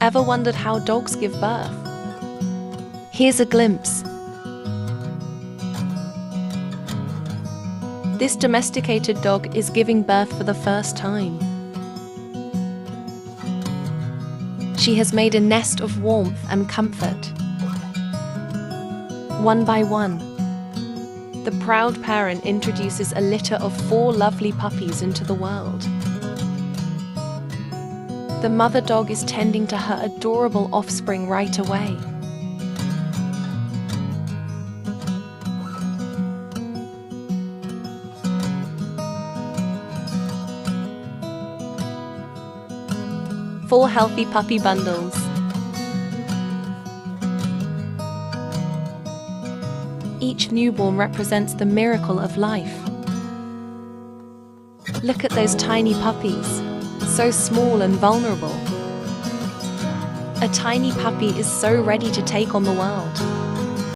Ever wondered how dogs give birth? Here's a glimpse. This domesticated dog is giving birth for the first time. She has made a nest of warmth and comfort. One by one, the proud parent introduces a litter of 4 lovely puppies into the world. The mother dog is tending to her adorable offspring right away. Four healthy puppy bundles. Each newborn represents the miracle of life. Look at those tiny puppies, so small and vulnerable. A tiny puppy is so ready to take on the world.